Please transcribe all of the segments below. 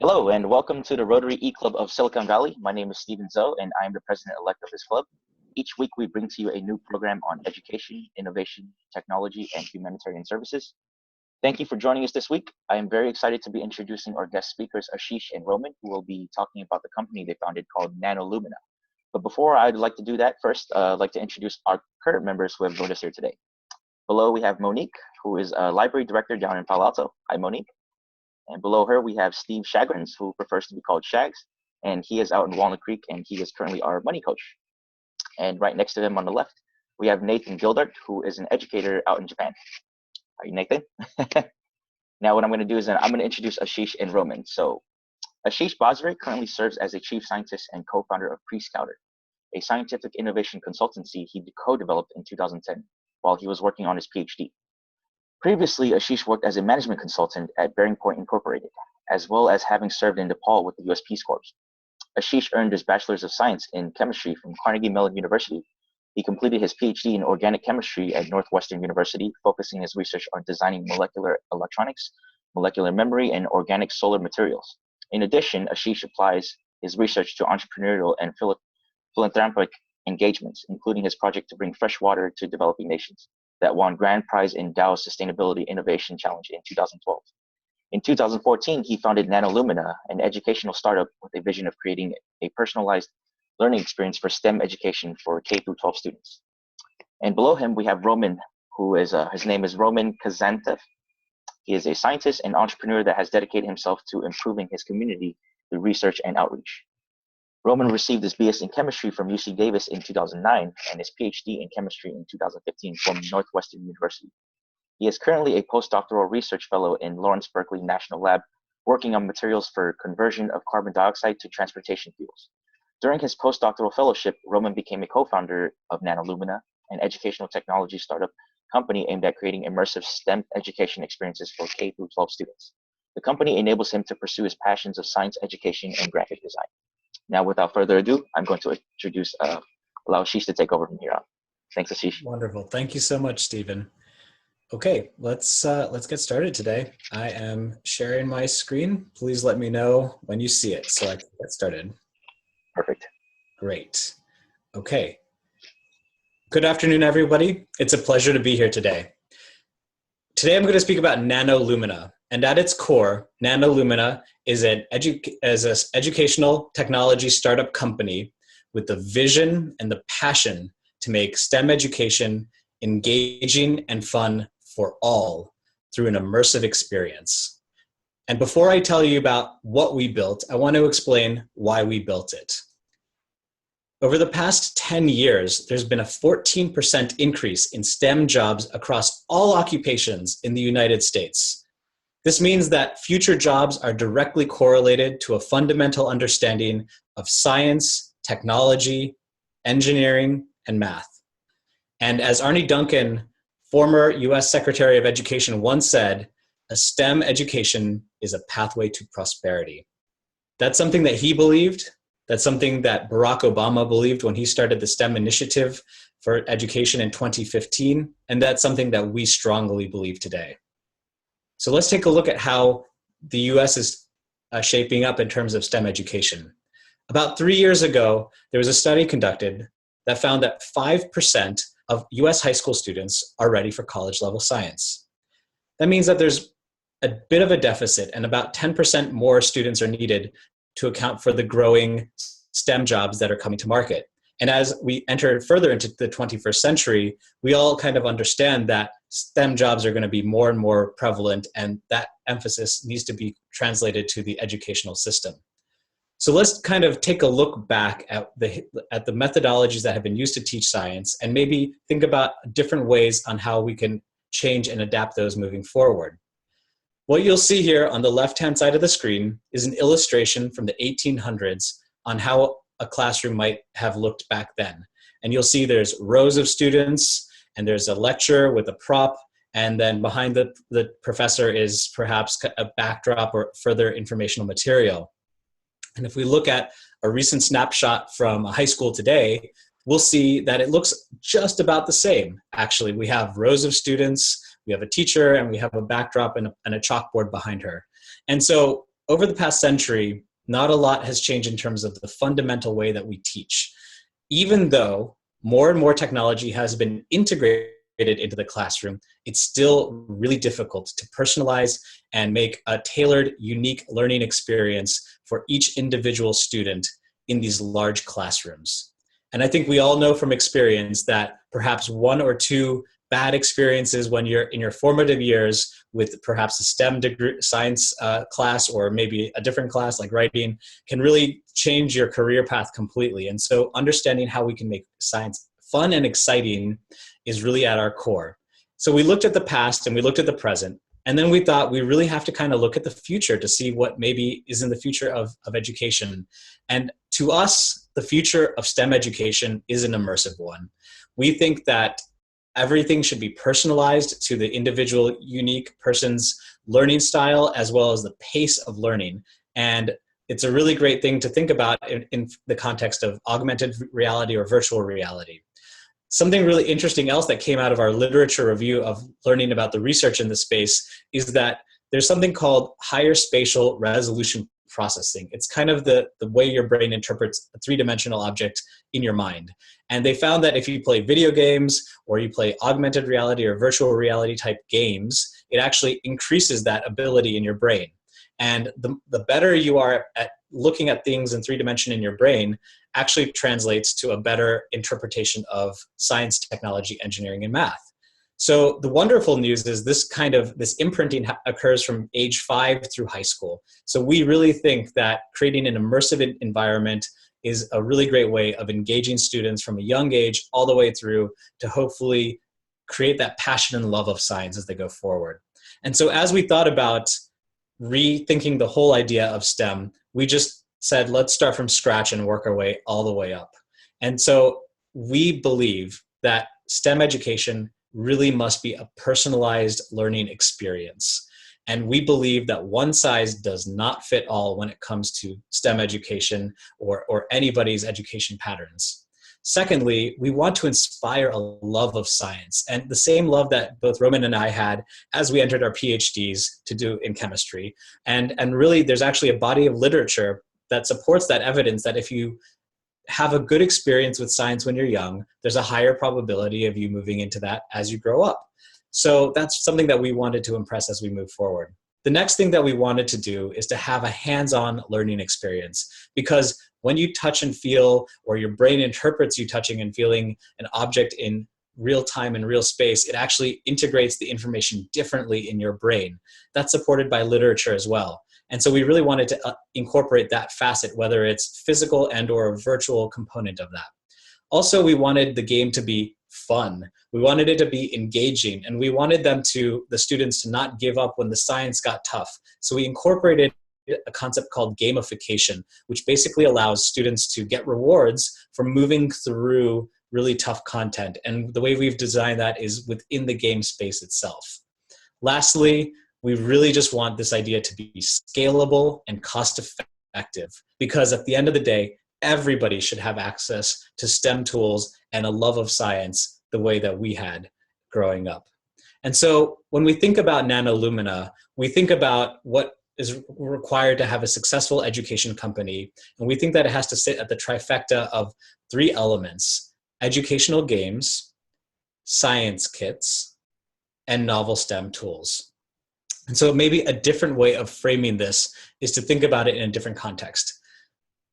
Hello, and welcome to the Rotary eClub of Silicon Valley. My name is Stephen Zoe, and I am the president-elect of this club. Each week, we bring to you a new program on education, innovation, technology, and humanitarian services. Thank you for joining us this week. I am very excited to be introducing our guest speakers, Ashish and Roman, who will be talking about the company they founded called NanoLumina. But before I'd like to do that, first, I'd like to introduce our current members who have joined us here today. Below, we have Monique, who is a library director down in Palo Alto. Hi, Monique. And below her, we have Steve Shagrins, who prefers to be called Shags, and he is out in Walnut Creek, and he is currently our money coach. And right next to him on the left, we have Nathan Gildart, who is an educator out in Japan. Are you Nathan? Now, what I'm going to do is I'm going to introduce Ashish and Roman. So, Ashish Basuray currently serves as a chief scientist and co-founder of Pre-Scouter, a scientific innovation consultancy he co-developed in 2010 while he was working on his PhD. Previously, Ashish worked as a management consultant at Bearing Point Incorporated, as well as having served in Nepal with the US Peace Corps. Ashish earned his Bachelor's of Science in Chemistry from Carnegie Mellon University. He completed his PhD in Organic Chemistry at Northwestern University, focusing his research on designing molecular electronics, molecular memory, and organic solar materials. In addition, Ashish applies his research to entrepreneurial and philanthropic engagements, including his project to bring fresh water to developing nations that won grand prize in Dow's Sustainability Innovation Challenge in 2012. In 2014, he founded NanoLumina, an educational startup with a vision of creating a personalized learning experience for STEM education for K-12 students. And below him, we have Roman, who is, his name is Roman Kazantsev. He is a scientist and entrepreneur that has dedicated himself to improving his community through research and outreach. Roman received his BS in chemistry from UC Davis in 2009 and his PhD in chemistry in 2015 from Northwestern University. He is currently a postdoctoral research fellow in Lawrence Berkeley National Lab, working on materials for conversion of carbon dioxide to transportation fuels. During his postdoctoral fellowship, Roman became a co-founder of NanoLumina, an educational technology startup company aimed at creating immersive STEM education experiences for K-12 students. The company enables him to pursue his passions of science education and graphic design. Now, without further ado, I'm going to introduce, allow Ashish to take over from here on. Thanks, Ashish. Wonderful. Thank you so much, Stephen. Okay, let's get started today. I am sharing my screen. Please let me know when you see it so I can get started. Perfect. Great. Okay. Good afternoon, everybody. It's a pleasure to be here today. Today, I'm going to speak about NanoLumina. And at its core, NanoLumina is an educational technology startup company with the vision and the passion to make STEM education engaging and fun for all through an immersive experience. And before I tell you about what we built, I want to explain why we built it. Over the past 10 years, there's been a 14% increase in STEM jobs across all occupations in the United States. This means that future jobs are directly correlated to a fundamental understanding of science, technology, engineering, and math. And as Arne Duncan, former US Secretary of Education, once said, a STEM education is a pathway to prosperity. That's something that he believed. That's something that Barack Obama believed when he started the STEM initiative for education in 2015. And that's something that we strongly believe today. So let's take a look at how the US is shaping up in terms of STEM education. About 3 years ago, there was a study conducted that found that 5% of US high school students are ready for college-level science. That means that there's a bit of a deficit, and about 10% more students are needed to account for the growing STEM jobs that are coming to market. And as we enter further into the 21st century, we all kind of understand that STEM jobs are going to be more and more prevalent, and that emphasis needs to be translated to the educational system. So let's kind of take a look back at the methodologies that have been used to teach science and maybe think about different ways on how we can change and adapt those moving forward. What you'll see here on the left-hand side of the screen is an illustration from the 1800s on how a classroom might have looked back then. And you'll see there's rows of students, and there's a lecturer with a prop, and then behind the professor is perhaps a backdrop or further informational material. And if we look at a recent snapshot from a high school today, we'll see that it looks just about the same. Actually, we have rows of students, we have a teacher, and we have a backdrop and a chalkboard behind her. And so over the past century, not a lot has changed in terms of the fundamental way that we teach. Even though more and more technology has been integrated into the classroom, it's still really difficult to personalize and make a tailored, unique learning experience for each individual student in these large classrooms. And I think we all know from experience that perhaps one or two bad experiences when you're in your formative years with perhaps a STEM degree, science class, or maybe a different class like writing, can really change your career path completely. And so understanding how we can make science fun and exciting is really at our core. So we looked at the past and we looked at the present, and then we thought we really have to kind of look at the future to see what maybe is in the future of education. And to us, the future of STEM education is an immersive one. We think that everything should be personalized to the individual, unique person's learning style, as well as the pace of learning. And it's a really great thing to think about in the context of augmented reality or virtual reality. Something really interesting else that came out of our literature review of learning about the research in the space is that there's something called higher spatial resolution processing. It's kind of the way your brain interprets a three-dimensional object in your mind. And they found that if you play video games or you play augmented reality or virtual reality type games, it actually increases that ability in your brain. And the better you are at looking at things in 3D in your brain actually translates to a better interpretation of science, technology, engineering, and math. So the wonderful news is this imprinting occurs from age 5 through high school. So we really think that creating an immersive environment is a really great way of engaging students from a young age all the way through to hopefully create that passion and love of science as they go forward. And so as we thought about rethinking the whole idea of STEM, we just said, let's start from scratch and work our way all the way up. And so we believe that STEM education really must be a personalized learning experience. And we believe that one size does not fit all when it comes to STEM education or anybody's education patterns. Secondly, we want to inspire a love of science, and the same love that both Roman and I had as we entered our PhDs to do in chemistry. And really, there's actually a body of literature that supports that evidence that if you have a good experience with science when you're young, there's a higher probability of you moving into that as you grow up. So that's something that we wanted to impress as we move forward. The next thing that we wanted to do is to have a hands-on learning experience, because when you touch and feel, or your brain interprets you touching and feeling an object in real time and real space, it actually integrates the information differently in your brain. That's supported by literature as well. And so we really wanted to incorporate that facet, whether it's physical and or a virtual component of that. Also, we wanted the game to be fun. We wanted it to be engaging, and we wanted the students to not give up when the science got tough. So we incorporated a concept called gamification, which basically allows students to get rewards for moving through really tough content. And the way we've designed that is within the game space itself. Lastly, we really just want this idea to be scalable and cost-effective, because at the end of the day, everybody should have access to STEM tools and a love of science the way that we had growing up. And so when we think about NanoLumina, we think about what is required to have a successful education company. And we think that it has to sit at the trifecta of 3 elements: educational games, science kits, and novel STEM tools. And so maybe a different way of framing this is to think about it in a different context.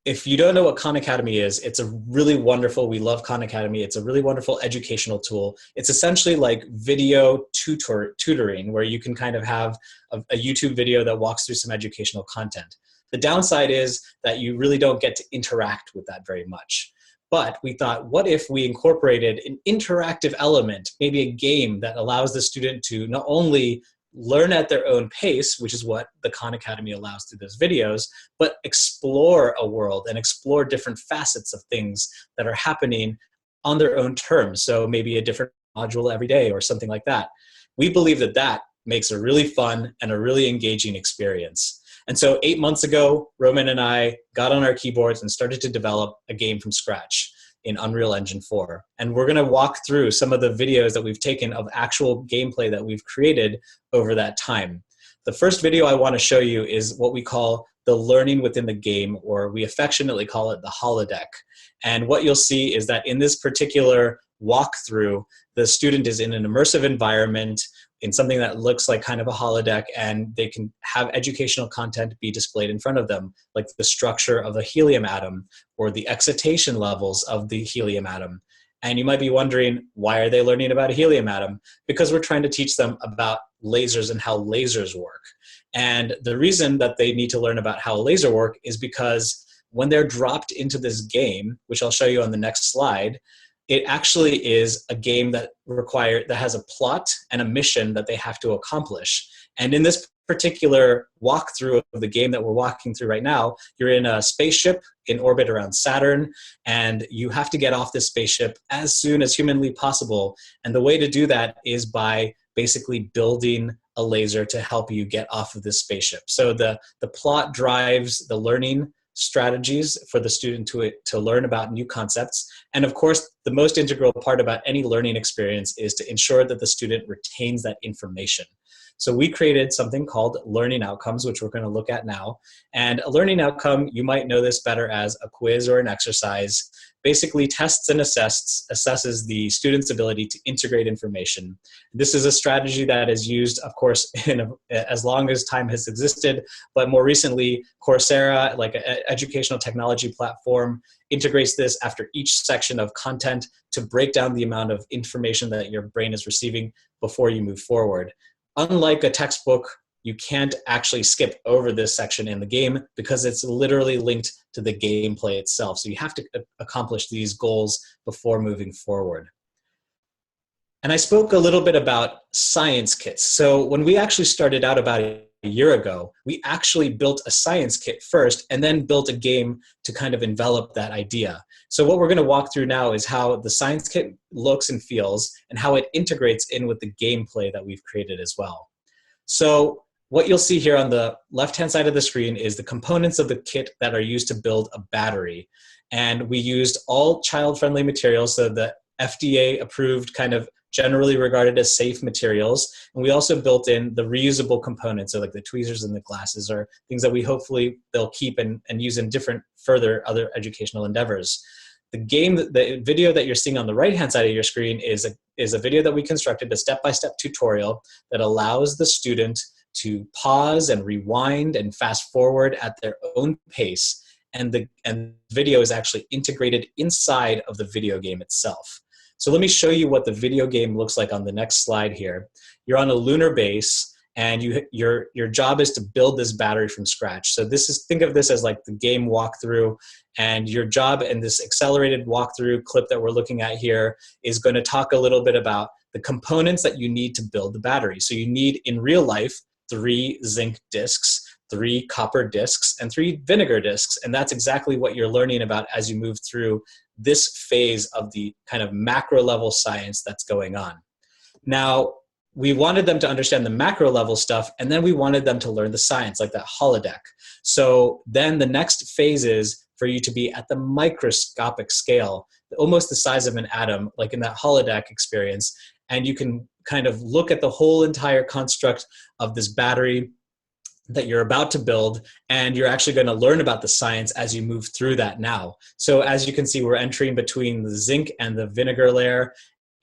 If you don't know what Khan Academy is, it's a really wonderful, we love Khan Academy. It's a really wonderful educational tool. It's essentially like video tutoring, where you can kind of have a YouTube video that walks through some educational content. The downside is that you really don't get to interact with that very much. But we thought, what if we incorporated an interactive element, maybe a game that allows the student to not only learn at their own pace, which is what the Khan Academy allows through those videos, but explore a world and explore different facets of things that are happening on their own terms. So maybe a different module every day or something like that. We believe that that makes a really fun and a really engaging experience. And so 8 months ago, Roman and I got on our keyboards and started to develop a game from scratch in Unreal Engine 4. And we're gonna walk through some of the videos that we've taken of actual gameplay that we've created over that time. The first video I want to show you is what we call the learning within the game, or we affectionately call it the holodeck. And what you'll see is that in this particular walkthrough, the student is in an immersive environment in something that looks like kind of a holodeck, and they can have educational content be displayed in front of them, like the structure of a helium atom or the excitation levels of the helium atom. And you might be wondering, why are they learning about a helium atom? Because we're trying to teach them about lasers and how lasers work. And the reason that they need to learn about how a laser works is because when they're dropped into this game, which I'll show you on the next slide, it actually is a game that has a plot and a mission that they have to accomplish. And in this particular walkthrough of the game that we're walking through right now, you're in a spaceship in orbit around Saturn, and you have to get off this spaceship as soon as humanly possible. And the way to do that is by basically building a laser to help you get off of this spaceship. So the plot drives the learning strategies for the student to learn about new concepts. And of course, the most integral part about any learning experience is to ensure that the student retains that information. So we created something called learning outcomes, which we're going to look at now. And a learning outcome, you might know this better as a quiz or an exercise, basically tests and assesses the student's ability to integrate information. This is a strategy that is used, of course, as long as time has existed, but more recently, Coursera, like an educational technology platform, integrates this after each section of content to break down the amount of information that your brain is receiving before you move forward. Unlike a textbook, you can't actually skip over this section in the game because it's literally linked to the gameplay itself. So you have to accomplish these goals before moving forward. And I spoke a little bit about science kits. So when we actually started out about a year ago, we actually built a science kit first and then built a game to kind of envelop that idea. So what we're going to walk through now is how the science kit looks and feels and how it integrates in with the gameplay that we've created as well. So what you'll see here on the left-hand side of the screen is the components of the kit that are used to build a battery. And we used all child-friendly materials, so the FDA-approved kind of generally regarded as safe materials. And we also built in the reusable components, so like the tweezers and the glasses are things that we hopefully they'll keep and use in different further other educational endeavors. The video that you're seeing on the right-hand side of your screen is a video that we constructed, a step-by-step tutorial that allows the student to pause and rewind and fast forward at their own pace. And the video is actually integrated inside of the video game itself. So let me show you what the video game looks like on the next slide here. You're on a lunar base, and your job is to build this battery from scratch. So think of this as like the game walkthrough, and your job in this accelerated walkthrough clip that we're looking at here is going to talk a little bit about the components that you need to build the battery. So you need, in real life, 3 zinc discs, 3 copper discs, and 3 vinegar discs. And that's exactly what you're learning about as you move through this phase of the kind of macro level science that's going on. Now, we wanted them to understand the macro level stuff, and then we wanted them to learn the science, like that holodeck. So then the next phase is for you to be at the microscopic scale, almost the size of an atom, like in that holodeck experience, and you can kind of look at the whole entire construct of this battery that you're about to build, and you're actually going to learn about the science as you move through that now. So as you can see, we're entering between the zinc and the vinegar layer,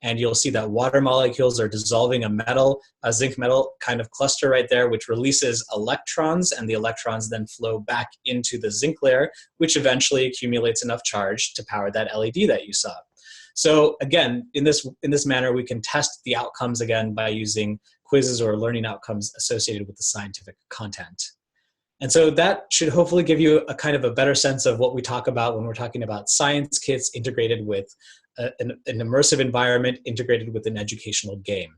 and you'll see that water molecules are dissolving a zinc metal kind of cluster right there, which releases electrons, and the electrons then flow back into the zinc layer, which eventually accumulates enough charge to power that LED that you saw. So again, in this manner, we can test the outcomes again by using quizzes or learning outcomes associated with the scientific content. And so that should hopefully give you a kind of a better sense of what we talk about when we're talking about science kits integrated with an immersive environment integrated with an educational game.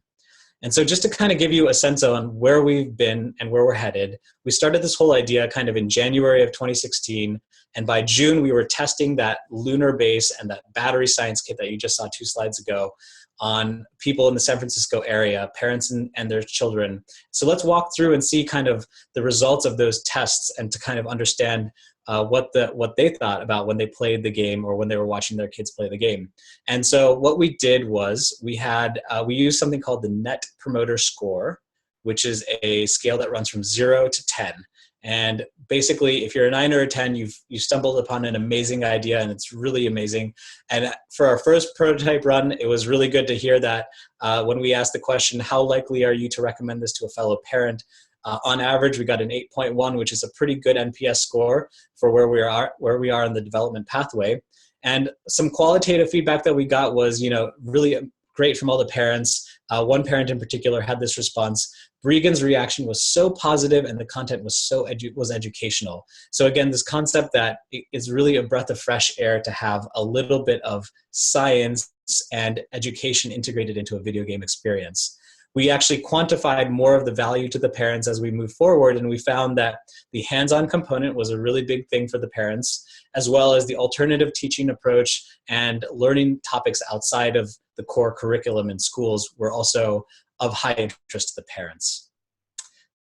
And so just to kind of give you a sense on where we've been and where we're headed, we started this whole idea kind of in January of 2016. And by June, we were testing that lunar base and that battery science kit that you just saw 2 slides ago on people in the San Francisco area, parents and their children. So let's walk through and see kind of the results of those tests and to kind of understand what they thought about when they played the game or when they were watching their kids play the game. And so what we did was we used something called the Net Promoter Score, which is a scale that runs from 0 to 10. And basically, if you're a 9 or a 10, you stumbled upon an amazing idea, and it's really amazing. And for our first prototype run, it was really good to hear that when we asked the question, how likely are you to recommend this to a fellow parent? On average, we got an 8.1, which is a pretty good NPS score for where we are in the development pathway. And some qualitative feedback that we got was, really great from all the parents. One parent in particular had this response: Breegan's reaction was so positive and the content was was educational. So again, this concept that is really a breath of fresh air to have a little bit of science and education integrated into a video game experience. We actually quantified more of the value to the parents as we move forward, and we found that the hands-on component was a really big thing for the parents, as well as the alternative teaching approach and learning topics outside of the core curriculum in schools were also of high interest to the parents.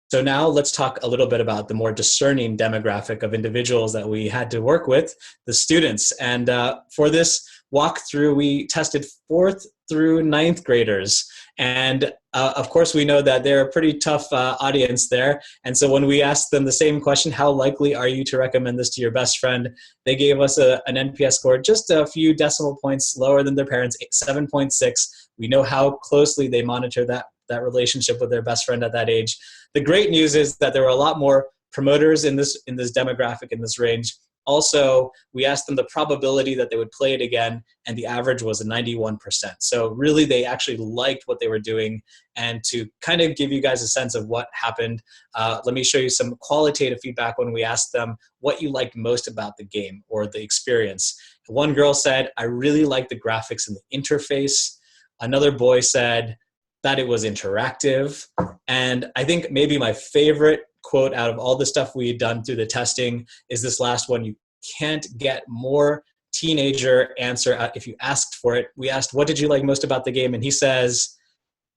So now let's talk a little bit about the more discerning demographic of individuals that we had to work with, the students. And for this walkthrough, we tested 4th through 9th graders. And of course, we know that they're a pretty tough audience there. And so when we asked them the same question, how likely are you to recommend this to your best friend? They gave us an NPS score just a few decimal points lower than their parents, 7.6. We know how closely they monitor that relationship with their best friend at that age. The great news is that there were a lot more promoters in this demographic, in this range. Also, we asked them the probability that they would play it again, and the average was 91%. So really, they actually liked what they were doing. And to kind of give you guys a sense of what happened, let me show you some qualitative feedback when we asked them what you liked most about the game or the experience. One girl said, "I really liked the graphics and the interface." Another boy said that it was interactive. And I think maybe my favorite quote out of all the stuff we had done through the testing is this last one: "You can't get more teenager answer if you asked for it." We asked, "What did you like most about the game?" And he says,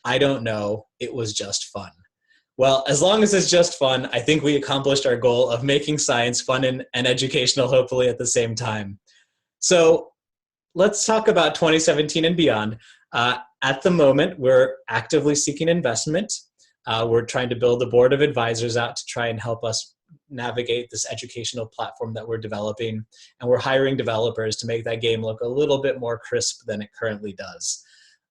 "I don't know, it was just fun." Well, as long as it's just fun, I think we accomplished our goal of making science fun and educational, hopefully at the same time. So let's talk about 2017 and beyond. At the moment, we're actively seeking investment. We're trying to build a board of advisors out to try and help us navigate this educational platform that we're developing. And we're hiring developers to make that game look a little bit more crisp than it currently does.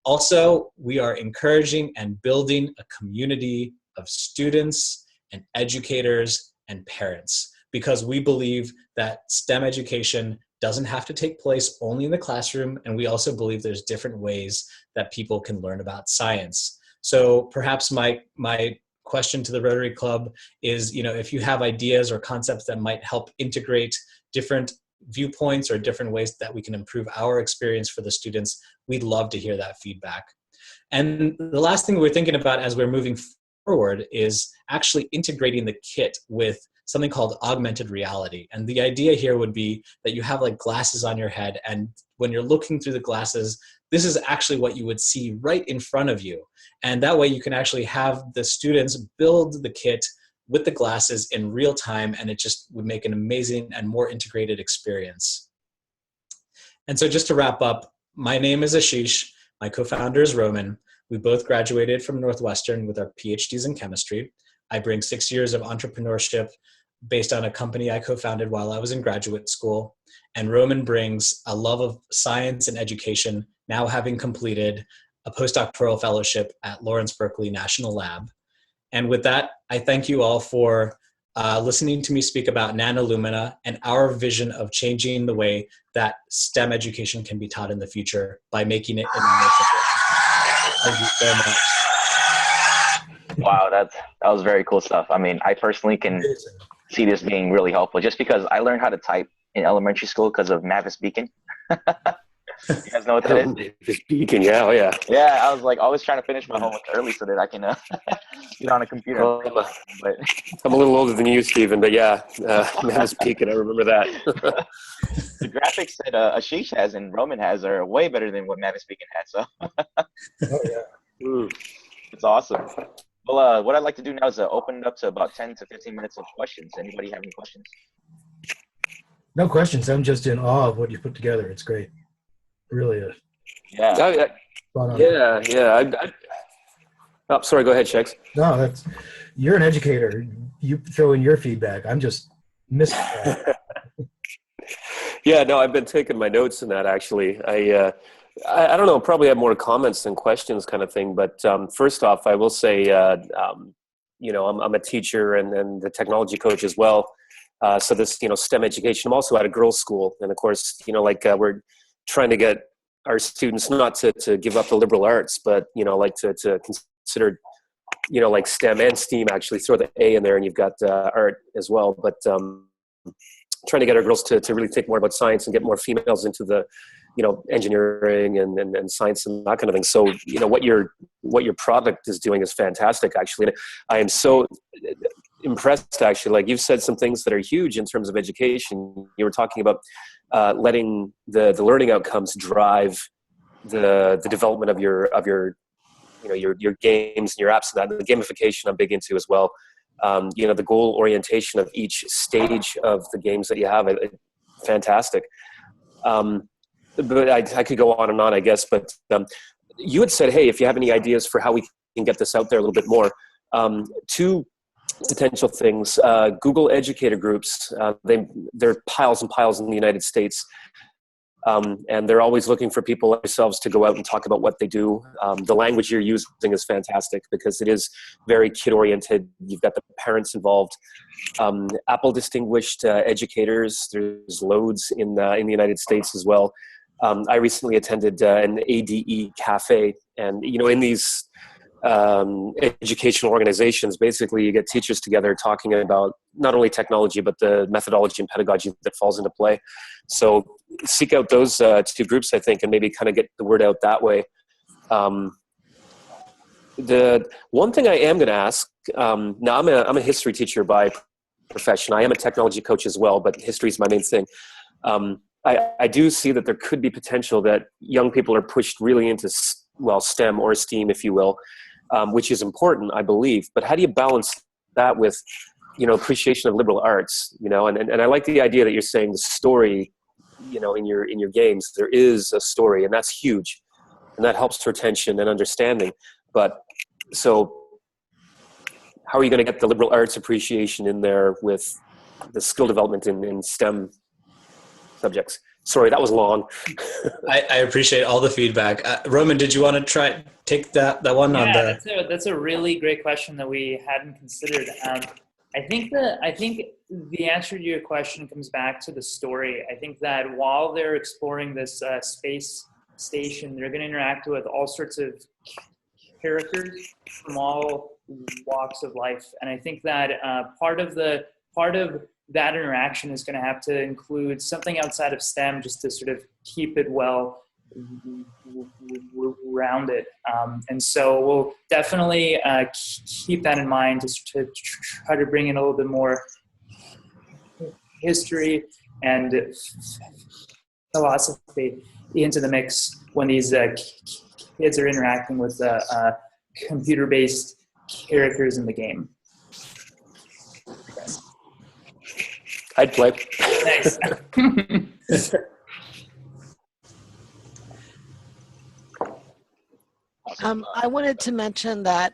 Also, we are encouraging and building a community of students and educators and parents, because we believe that STEM education doesn't have to take place only in the classroom, and we also believe there's different ways that people can learn about science. So perhaps my question to the Rotary Club is, if you have ideas or concepts that might help integrate different viewpoints or different ways that we can improve our experience for the students, we'd love to hear that feedback. And the last thing we're thinking about as we're moving forward is actually integrating the kit with something called augmented reality. And the idea here would be that you have like glasses on your head, and when you're looking through the glasses, this is actually what you would see right in front of you. And that way you can actually have the students build the kit with the glasses in real time, and it just would make an amazing and more integrated experience. And so just to wrap up, my name is Ashish, my co-founder is Roman. We both graduated from Northwestern with our PhDs in chemistry. I bring 6 years of entrepreneurship based on a company I co-founded while I was in graduate school. And Roman brings a love of science and education, now having completed a postdoctoral fellowship at Lawrence Berkeley National Lab. And with that, I thank you all for listening to me speak about NanoLumina and our vision of changing the way that STEM education can be taught in the future by making it immersive. Thank you so much. Wow, that was very cool stuff. I mean, I personally can see this being really helpful just because I learned how to type in elementary school because of Mavis Beacon. You guys know what that is? Mavis Beacon, yeah, oh yeah. Yeah, I was like always trying to finish my homework early so that I can get on a computer. But I'm a little older than you, Stephen, but yeah, Mavis Beacon, I remember that. The graphics that Ashish has and Roman has are way better than what Mavis Beacon had. So Oh yeah. It's awesome. Well, what I'd like to do now is open it up to about 10 to 15 minutes of questions. Anybody have any questions? No questions. I'm just in awe of what you put together. It's great. It really is. Yeah. Yeah. Oh, sorry, go ahead, Shex. No, you're an educator. You throw in your feedback. I'm just missing that. Yeah, no, I've been taking my notes in that actually. I don't know, probably have more comments than questions kind of thing. But first off, I will say, I'm a teacher and the technology coach as well. So this, STEM education, I'm also at a girls' school. And of course, we're trying to get our students not to give up the liberal arts, but, to consider, like STEM and STEAM, actually throw the A in there and you've got art as well. But trying to get our girls to really think more about science and get more females into the, engineering and science and that kind of thing. So, what your product is doing is fantastic, actually. I am so impressed, actually. Like, you've said some things that are huge in terms of education. You were talking about letting the learning outcomes drive the development of your your games and your apps and that. And the gamification I'm big into as well. The goal orientation of each stage of the games that you have, fantastic. But I could go on and on, I guess. But you had said, hey, if you have any ideas for how we can get this out there a little bit more, two potential things. Google educator groups, there are piles and piles in the United States. And they're always looking for people like yourselves to go out and talk about what they do. The language you're using is fantastic because it is very kid-oriented. You've got the parents involved. Apple distinguished educators. There's loads in the United States as well. I recently attended an ADE cafe, and in these educational organizations, basically you get teachers together talking about not only technology but the methodology and pedagogy that falls into play. So seek out those two groups, I think, and maybe kind of get the word out that way. The one thing I am going to ask, now I'm a history teacher by profession. I am a technology coach as well, but history is my main thing. I do see that there could be potential that young people are pushed really into, STEM or STEAM, if you will, which is important, I believe. But how do you balance that with, appreciation of liberal arts, and I like the idea that you're saying the story, in your games, there is a story, and that's huge. And that helps retention and understanding. But so how are you going to get the liberal arts appreciation in there with the skill development in STEM subjects? Sorry, that was long. I appreciate all the feedback. Roman, did you want to take that one on the? That's a really great question that we hadn't considered. I think the answer to your question comes back to the story. I think that while they're exploring this space station, they're going to interact with all sorts of characters from all walks of life, and I think that part of that interaction is going to have to include something outside of STEM, just to sort of keep it well rounded. And so we'll definitely keep that in mind, just to try to bring in a little bit more history and philosophy into the mix when these kids are interacting with computer-based characters in the game. I'd play. Nice. I wanted to mention that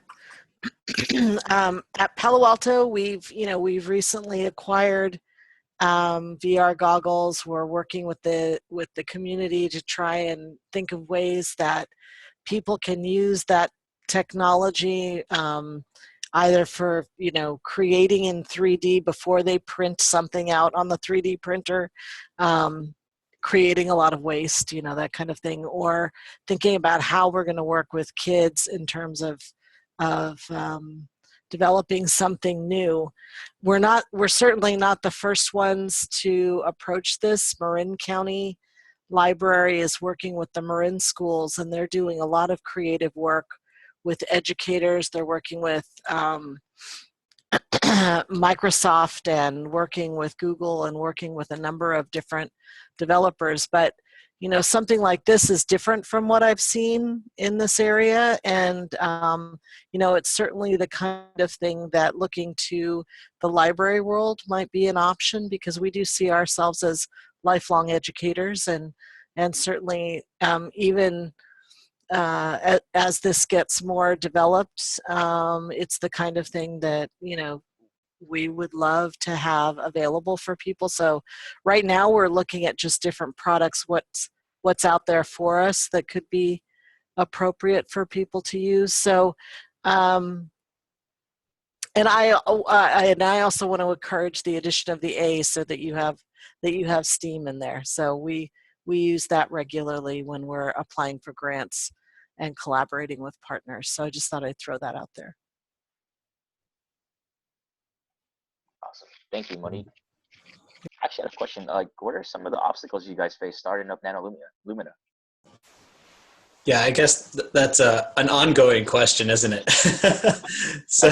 at Palo Alto, we've recently acquired VR goggles. We're working with the community to try and think of ways that people can use that technology, either for creating in 3D before they print something out on the 3D printer, creating a lot of waste, that kind of thing, or thinking about how we're going to work with kids in terms of developing something new. We're certainly not the first ones to approach this. Marin County Library is working with the Marin schools, and they're doing a lot of creative work with educators. They're working with Microsoft and working with Google and working with a number of different developers. But something like this is different from what I've seen in this area, and it's certainly the kind of thing that looking to the library world might be an option, because we do see ourselves as lifelong educators, and certainly even as this gets more developed, it's the kind of thing that, we would love to have available for people. So right now we're looking at just different products, what's out there for us that could be appropriate for people to use. So, and I also want to encourage the addition of the A so that you have STEAM in there. So we use that regularly when we're applying for grants and collaborating with partners. So I just thought I'd throw that out there. Awesome. Thank you, Monique. Actually, I had a question. Like, what are some of the obstacles you guys face starting up NanoLumina? Yeah, I guess that's an ongoing question, isn't it? So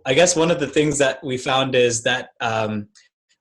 I guess one of the things that we found is that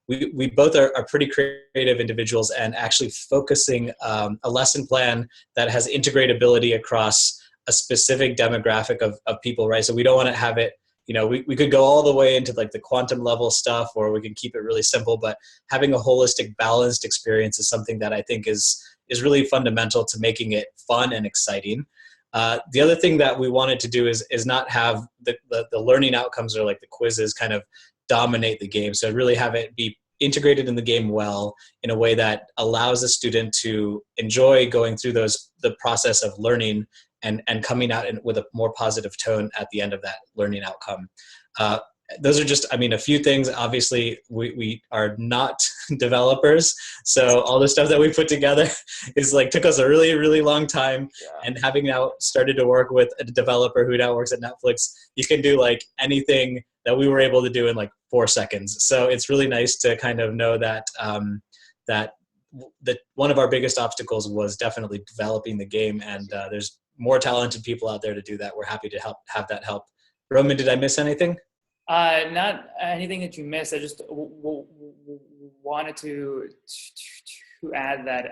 we both are pretty creative individuals, and actually focusing a lesson plan that has integratability across a specific demographic of people, right? So we don't want to have it, we could go all the way into like the quantum level stuff, or we can keep it really simple, but having a holistic, balanced experience is something that I think is really fundamental to making it fun and exciting. The other thing that we wanted to do is not have the learning outcomes or like the quizzes kind of dominate the game. So really have it be integrated in the game well, in a way that allows the student to enjoy going through the process of learning and coming out with a more positive tone at the end of that learning outcome. Those are just, a few things. Obviously, we are not developers, so all the stuff that we put together took us a really, really long time. Yeah. And having now started to work with a developer who now works at Netflix, you can do like anything that we were able to do in like 4 seconds. So it's really nice to kind of know that that one of our biggest obstacles was definitely developing the game, and there's more talented people out there to do that. We're happy to have that help. Roman, did I miss anything? Not anything that you missed. I just wanted to add that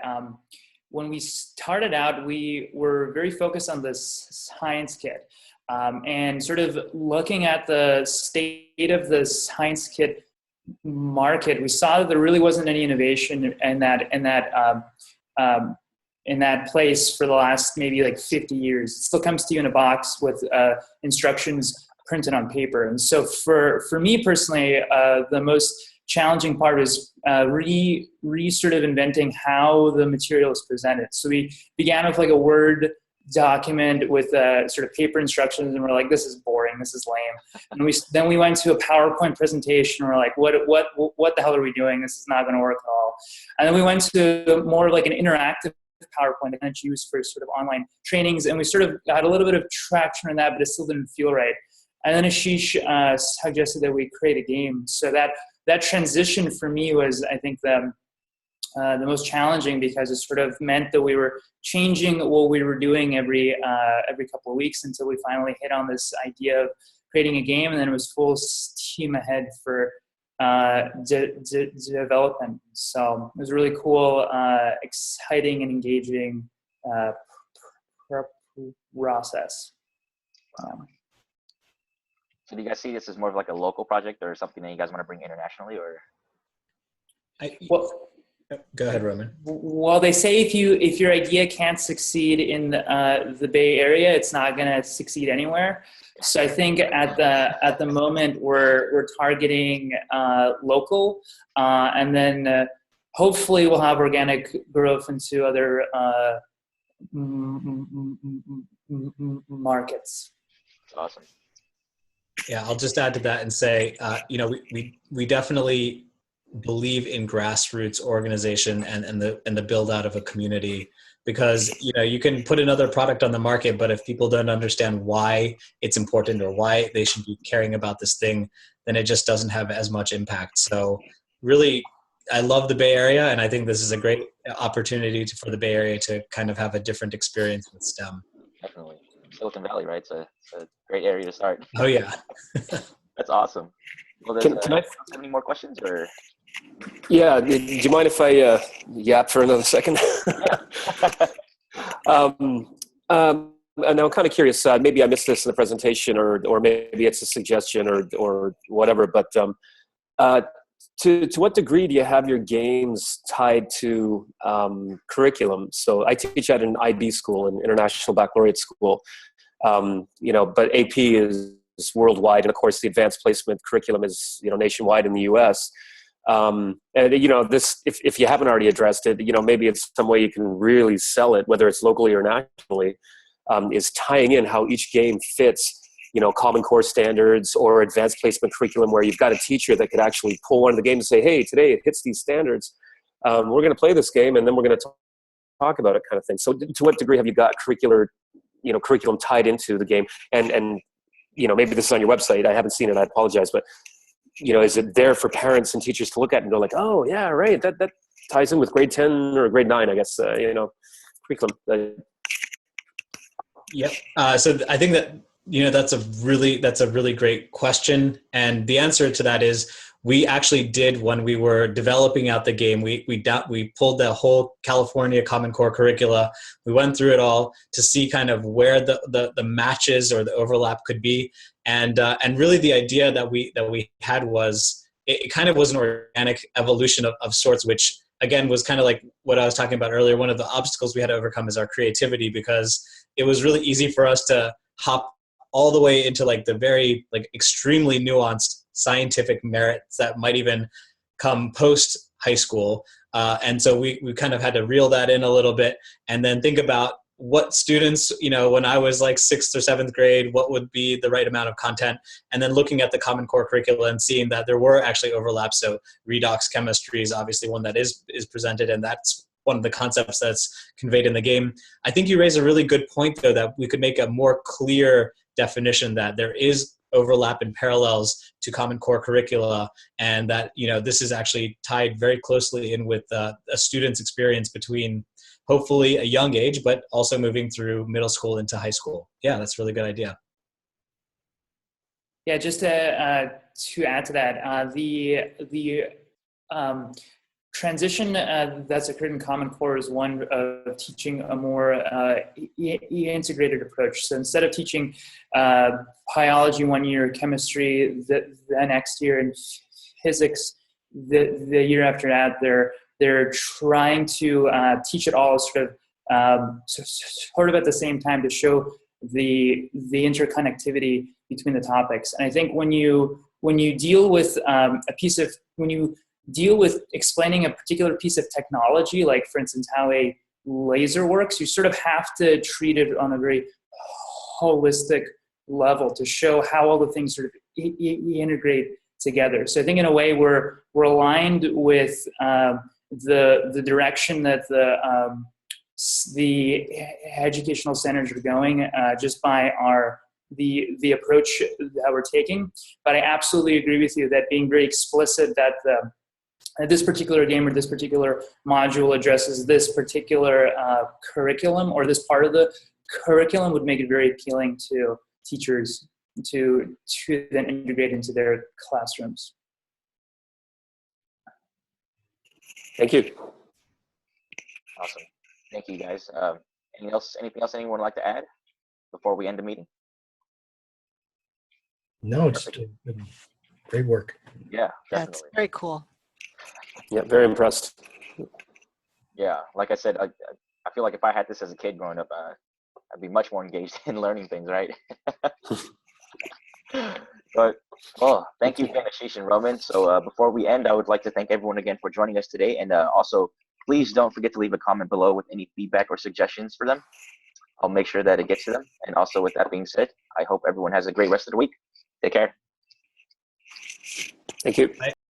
when we started out, we were very focused on this science kit, and sort of looking at the state of the science kit market. We saw that there really wasn't any innovation in that place for the last maybe like 50 years. It still comes to you in a box with instructions printed on paper. And so for me personally, the most challenging part is sort of inventing how the material is presented. So we began with like a Word document with sort of paper instructions, and we're like, this is boring, this is lame. And then we went to a PowerPoint presentation, and we're like, what the hell are we doing? This is not going to work at all. And then we went to more of like an interactive PowerPoint that I used for sort of online trainings, and we sort of got a little bit of traction on that, but it still didn't feel right. And then Ashish suggested that we create a game. So that transition for me was, I think, the most challenging, because it sort of meant that we were changing what we were doing every couple of weeks until we finally hit on this idea of creating a game, and then it was full steam ahead for development. So it was a really cool, exciting, and engaging process. So do you guys see this as more of like a local project, or something that you guys want to bring internationally, or? Go ahead, Roman. Well, they say if your idea can't succeed in the Bay Area, it's not going to succeed anywhere. So I think at the moment we're targeting local, and then hopefully we'll have organic growth into other markets. That's awesome. Yeah, I'll just add to that and say, we definitely believe in grassroots organization and the build out of a community, because you can put another product on the market, but if people don't understand why it's important or why they should be caring about this thing, then it just doesn't have as much impact. So really, I love the Bay Area, and I think this is a great opportunity for the Bay Area to kind of have a different experience with STEM. Definitely. Silicon Valley, right? It's a great area to start. Oh yeah. That's awesome. Well, Can I have any more questions, or? Yeah, do you mind if I yap for another second? And I'm kind of curious, maybe I missed this in the presentation, or maybe it's a suggestion or whatever, but to what degree do you have your games tied to curriculum? So I teach at an IB school, an International Baccalaureate school, but AP is worldwide, and of course the advanced placement curriculum is nationwide in the U.S. And this, if you haven't already addressed it, maybe it's some way you can really sell it, whether it's locally or nationally, is tying in how each game fits, Common Core standards or advanced placement curriculum, where you've got a teacher that could actually pull one of the games and say, hey, today it hits these standards. We're going to play this game and then we're going to talk about it, kind of thing. So to what degree have you got curriculum tied into the game? And maybe this is on your website. I haven't seen it. I apologize. But, is it there for parents and teachers to look at and go like, oh, yeah, right. That ties in with grade 10 or grade 9, I guess, curriculum. Yep. So I think that, that's a really great question. And the answer to that is we actually did, when we were developing out the game, we pulled the whole California Common Core curricula. We went through it all to see kind of where the matches or the overlap could be. And really the idea that we had was, it kind of was an organic evolution of sorts, which again was kind of like what I was talking about earlier. One of the obstacles we had to overcome is our creativity, because it was really easy for us to hop all the way into like the very extremely nuanced scientific merits that might even come post high school. And so we kind of had to reel that in a little bit and then think about what students, when I was like 6th or 7th grade, what would be the right amount of content, and then looking at the Common Core curricula and seeing that there were actually overlaps. So redox chemistry is obviously one that is presented, and that's one of the concepts that's conveyed in the game. I think you raise a really good point, though, that we could make a more clear definition that there is overlap and parallels to Common Core curricula, and that this is actually tied very closely in with a student's experience between hopefully a young age, but also moving through middle school into high school. Yeah, that's a really good idea. Yeah, just to add to that, the transition that's occurred in Common Core is one of teaching a more integrated approach. So instead of teaching biology one year, chemistry the next year, and physics the year after that, they're trying to teach it all sort of at the same time to show the interconnectivity between the topics. And I think when you deal with when you deal with explaining a particular piece of technology, like for instance how a laser works, you sort of have to treat it on a very holistic level to show how all the things sort of integrate together. So I think in a way we're aligned with the direction that the educational centers are going, just by the approach that we're taking. But I absolutely agree with you that being very explicit that this particular game or this particular module addresses this particular curriculum or this part of the curriculum would make it very appealing to teachers to then integrate into their classrooms. Thank you. Awesome. Thank you, guys. Anything else anyone would like to add before we end the meeting? No, it's great work. Yeah, definitely. That's very cool. Yeah, very impressed. Yeah, like I said, I feel like if I had this as a kid growing up, I'd be much more engaged in learning things, right? But, thank you again, Ashish and Roman. So before we end, I would like to thank everyone again for joining us today. And also, please don't forget to leave a comment below with any feedback or suggestions for them. I'll make sure that it gets to them. And also, with that being said, I hope everyone has a great rest of the week. Take care. Thank you. Bye.